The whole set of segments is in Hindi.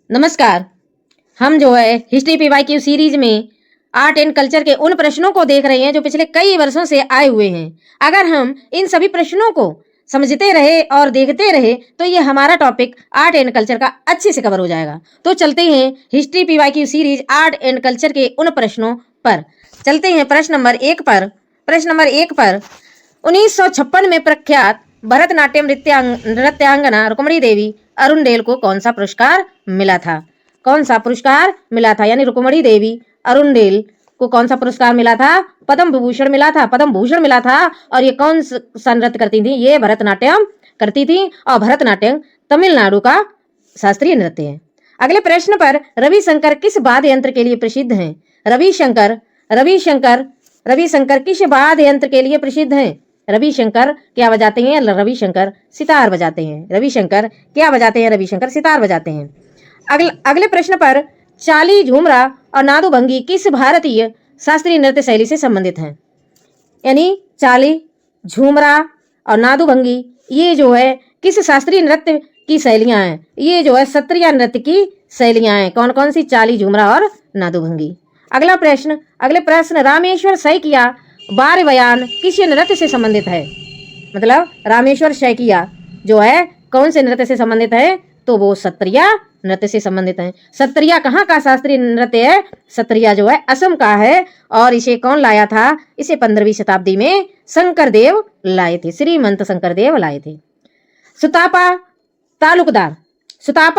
नमस्कार। हम जो है हिस्ट्री पीवाईक्यू सीरीज में आर्ट एंड कल्चर के उन प्रश्नों को देख रहे हैं जो पिछले कई वर्षों से आए हुए हैं। अगर हम इन सभी प्रश्नों को समझते रहे और देखते रहे तो ये हमारा टॉपिक आर्ट एंड कल्चर का अच्छे से कवर हो जाएगा। तो चलते हैं history PYQ series art and culture के उन प्रश्नों पर। चलते हैं प्रश्न नंबर एक पर 1956 में प्रख्यात भरतनाट्यम नृत्यांगना रुक्मणी देवी अरुणडेल को कौन सा पुरस्कार मिला था? कौन सा पुरस्कार मिला था? यानी रुक्मणी देवी अरुणडेल को कौन सा पुरस्कार मिला था? पद्म भूषण मिला था। पद्म भूषण मिला था। और ये कौन सा नृत्य करती थी? ये भरतनाट्यम करती थी और भरतनाट्यम तमिलनाडु का शास्त्रीय नृत्य है। अगले प्रश्न पर रविशंकर किस वाद्य यंत्र के लिए प्रसिद्ध हैं? रविशंकर किस वाद्य यंत्र के लिए प्रसिद्ध हैं? रविशंकर क्या बजाते हैं? रविशंकर सितार बजाते हैं। रविशंकर क्या बजाते हैं? रविशंकर सितार बजाते हैं। अगले प्रश्न पर चाली, झूमरा और नादुभंगी किस भारतीय शास्त्रीय नृत्य शैली से संबंधित हैं? यानी चाली, झूमरा और नादुभंगी ये जो है किस शास्त्रीय नृत्य की शैलियां हैं? ये जो है सत्रिया नृत्य की शैलियां हैं। कौन कौन सी? चाली, झूमरा और नादुभंगी। अगले प्रश्न रामेश्वर सैकिया बार बयान किस नृत्य से संबंधित है? मतलब रामेश्वर सैकिया जो है कौन से नृत्य से संबंधित है? तो वो सत्रिया नृत्य से संबंधित है। सत्रिया कहाँ का शास्त्रीय नृत्य है? सत्रिया जो है असम का है। और इसे कौन लाया था? इसे 15वीं शताब्दी में शंकरदेव लाए थे। श्रीमंत शंकरदेव लाए थे। सुतापा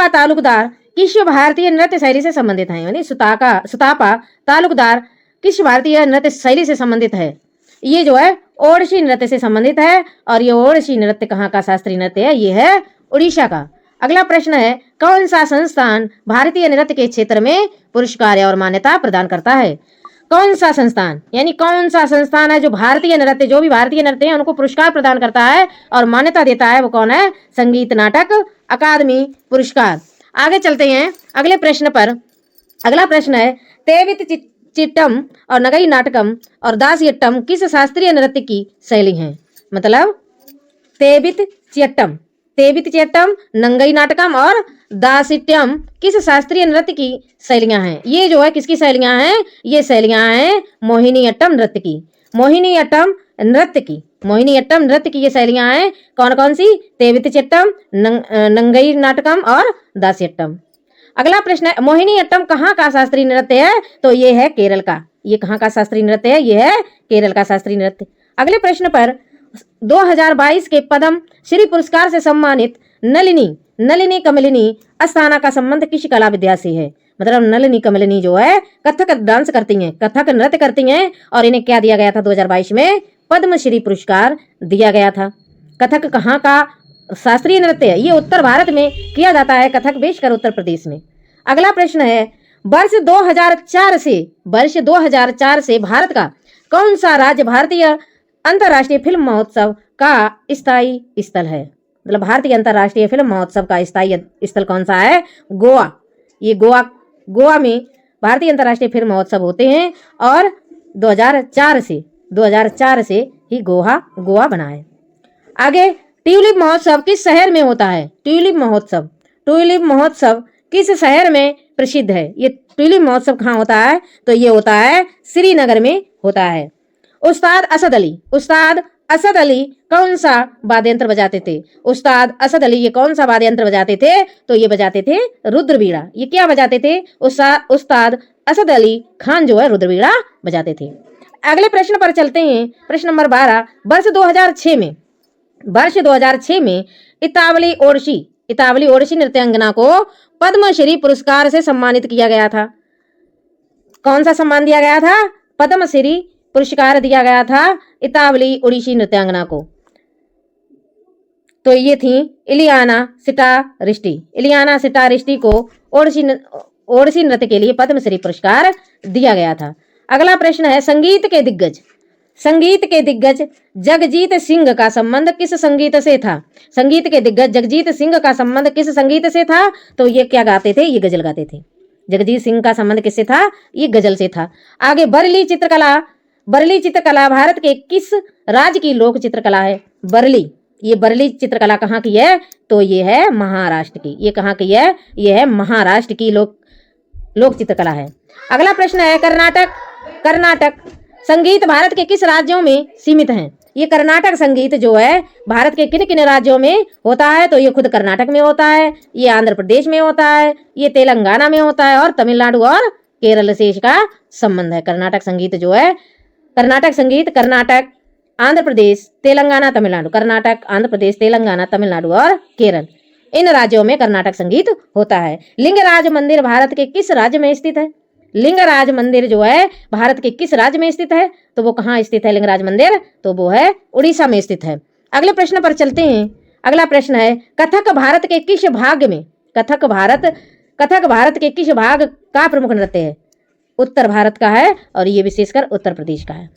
तालुकदार किस भारतीय नृत्य शैली से संबंधित है? यानी सुतापा तालुकदार किस भारतीय नृत्य शैली से संबंधित है? ये जो है ओडिसी नृत्य से संबंधित है। और ये ओडिसी नृत्य कहाँ का शास्त्रीय नृत्य है? ये है उड़ीसा का। अगला प्रश्न है कौन सा संस्थान भारतीय नृत्य के क्षेत्र में पुरस्कार और मान्यता प्रदान करता है? कौन सा संस्थान? यानी कौन सा संस्थान है जो भी भारतीय नृत्य है उनको पुरस्कार प्रदान करता है और मान्यता देता है? वो कौन है? संगीत नाटक अकादमी पुरस्कार। आगे चलते हैं अगले प्रश्न पर। अगला प्रश्न है तेवित चिट्टम और नगई नाटकम और दासयट्टम किस शास्त्रीय नृत्य की शैली हैं? मतलब तेवित चिट्टम, नंगई नाटकम और दासिट्यम किस शास्त्रीय नृत्य की शैलियां हैं? ये जो है किसकी शैलियां हैं? ये शैलियां हैं मोहिनीअट्टम नृत्य की। मोहिनीअट्टम नृत्य की ये शैलियां हैं। कौन कौन सी? तेवित चिट्टम, नंगई नाटकम और दासियट्टम। अगला प्रश्न है मोहिनीअट्टम कहाँ का शास्त्रीय नृत्य है? तो ये है केरल का। ये कहाँ का शास्त्रीय नृत्य है? ये है केरल का शास्त्रीय नृत्य। अगले प्रश्न पर 2022 के पद्म श्री पुरस्कार से सम्मानित नलिनी कमलिनी अस्थाना का संबंध किस कला विद्या से है? मतलब नलिनी कमलिनी जो है कथक डांस करती हैं, कथक नृत्य करती हैं और इन्हें क्या दिया गया था? 2022 में पद्मश्री पुरस्कार दिया गया था। कथक कहाँ का शास्त्रीय नृत्य है? ये उत्तर भारत में किया जाता है। कथक विशेषकर उत्तर प्रदेश में। अगला प्रश्न है वर्ष 2004 से भारत का कौन सा राज्य भारतीय अंतर्राष्ट्रीय फिल्म महोत्सव का स्थायी स्थल है? मतलब भारतीय अंतर्राष्ट्रीय फिल्म महोत्सव का स्थायी स्थल कौन सा है? गोवा। ये गोवा में भारतीय अंतर्राष्ट्रीय फिल्म महोत्सव होते हैं और 2004 से ही गोवा बना है। आगे ट्यूलिप महोत्सव किस शहर में होता है? ट्यूलिप महोत्सव किस शहर में प्रसिद्ध है? ये ट्यूलिप महोत्सव कहाँ होता है? तो ये होता है श्रीनगर में होता है। उस्ताद असद अली कौन सा वाद्य यंत्र बजाते थे? उस्ताद असद अली ये कौन सा वाद्य यंत्र बजाते थे? तो ये बजाते थे रुद्रवीणा। ये क्या बजाते थे? उस्ताद असद अली खान जो है रुद्रवीणा बजाते थे। अगले प्रश्न पर चलते हैं। प्रश्न नंबर 12 वर्ष 2006 में इतावली ओडिसी नृत्यांगना को पद्मश्री पुरस्कार से सम्मानित किया गया था। कौन सा सम्मान दिया गया था? पद्मश्री पुरस्कार दिया गया था इतावली ओडिसी नृत्यांगना को। तो ये थी इलियाना सिटारिस्टी को ओडिसी नृत्य के लिए पद्मश्री पुरस्कार दिया गया था। अगला प्रश्न है संगीत के दिग्गज जगजीत सिंह का संबंध किस संगीत से था? संगीत के दिग्गज जगजीत सिंह का संबंध किस संगीत से था? तो ये क्या गाते थे? ये गजल गाते थे। जगजीत सिंह का संबंध किससे था? ये गजल से था। आगे बरली चित्रकला भारत के किस राज्य की लोक चित्रकला है? ये बरली चित्रकला कहाँ की है? तो ये है महाराष्ट्र की। ये कहाँ की है? ये है महाराष्ट्र की लोक चित्रकला है। अगला प्रश्न है कर्नाटक संगीत भारत के किस राज्यों में सीमित है? ये कर्नाटक संगीत जो है भारत के किन किन राज्यों में होता है? तो ये खुद कर्नाटक में होता है, ये आंध्र प्रदेश में होता है, ये तेलंगाना में होता है और तमिलनाडु और केरल से इसका संबंध है। कर्नाटक संगीत जो है, कर्नाटक संगीत कर्नाटक, आंध्र प्रदेश, तेलंगाना, तमिलनाडु, कर्नाटक, आंध्र प्रदेश, तेलंगाना, तमिलनाडु और केरल, इन राज्यों में कर्नाटक संगीत होता है। लिंगराज मंदिर भारत के किस राज्य में स्थित है? लिंगराज मंदिर जो है भारत के किस राज्य में स्थित है? तो वो कहाँ स्थित है लिंगराज मंदिर? तो वो है उड़ीसा में स्थित है। अगले प्रश्न पर चलते हैं। अगला प्रश्न है कथक भारत के किस भाग में, कथक भारत के किस भाग का प्रमुख नृत्य है? उत्तर भारत का है और ये विशेषकर उत्तर प्रदेश का है।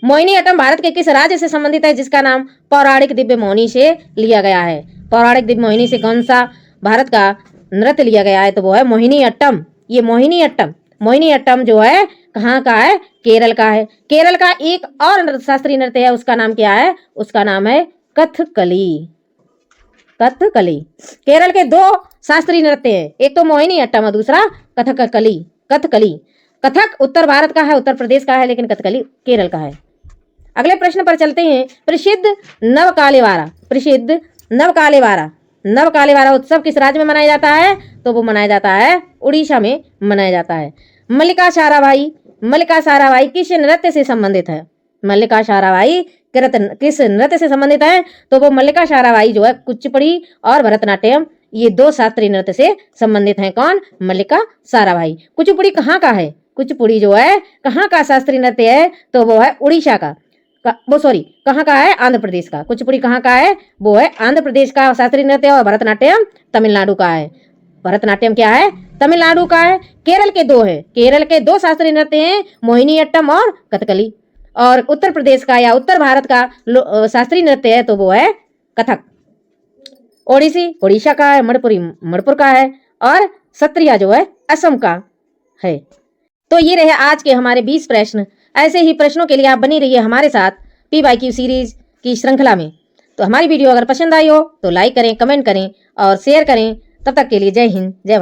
मोहिनीअट्टम भारत के किस राज्य से संबंधित है जिसका नाम पौराणिक दिव्य मोहिनी से लिया गया है? पौराणिक दिव्य मोहिनी से कौन सा भारत का नृत्य लिया गया है? तो वो है मोहिनीअट्टम। ये मोहिनीअट्टम जो है कहाँ का है? केरल का है। केरल का एक और शास्त्रीय नृत्य है, उसका नाम क्या है? उसका नाम है कथकली। केरल के दो शास्त्रीय नृत्य है, एक तो मोहिनीअट्टम और दूसरा कथकली। कथक उत्तर भारत का है, उत्तर प्रदेश का है, लेकिन कथकली केरल का है। अगले प्रश्न पर चलते हैं। प्रसिद्ध नवकालेवारा उत्सव किस राज्य में मनाया जाता है? तो वो मनाया जाता है उड़ीसा में मनाया जाता है। मल्लिका साराभाई किस नृत्य से संबंधित है? मल्लिका साराभाई किस नृत्य से संबंधित है? तो वो मल्लिका साराभाई जो है कुचिपुड़ी और भरतनाट्यम, ये दो शास्त्रीय नृत्य से संबंधित हैं। कौन? मल्लिका साराभाई। कुचिपुड़ी कहाँ का है? कुचिपुड़ी जो है कहाँ का शास्त्रीय नृत्य है? तो वो है उड़ीसा का, कहाँ का है? आंध्र प्रदेश का। कुचिपुड़ी कहाँ का है? वो है आंध्र प्रदेश का शास्त्रीय नृत्य और भरतनाट्यम तमिलनाडु का है। भरतनाट्यम क्या है? तमिलनाडु का है। केरल के दो शास्त्रीय नृत्य हैं, मोहिनीअट्टम और कथकली। और उत्तर प्रदेश का या उत्तर भारत का शास्त्रीय नृत्य है तो वो है कथक। ओडिसी उड़ीसा का है, मणिपुर का है और सत्रिया जो है असम का है। तो ये रहे आज के हमारे 20 प्रश्न। ऐसे ही प्रश्नों के लिए आप बनी रहिए हमारे साथ PYQ सीरीज की श्रृंखला में। तो हमारी वीडियो अगर पसंद आई हो तो लाइक करें, कमेंट करें और शेयर करें। तब तक के लिए जय हिंद, जय भारत।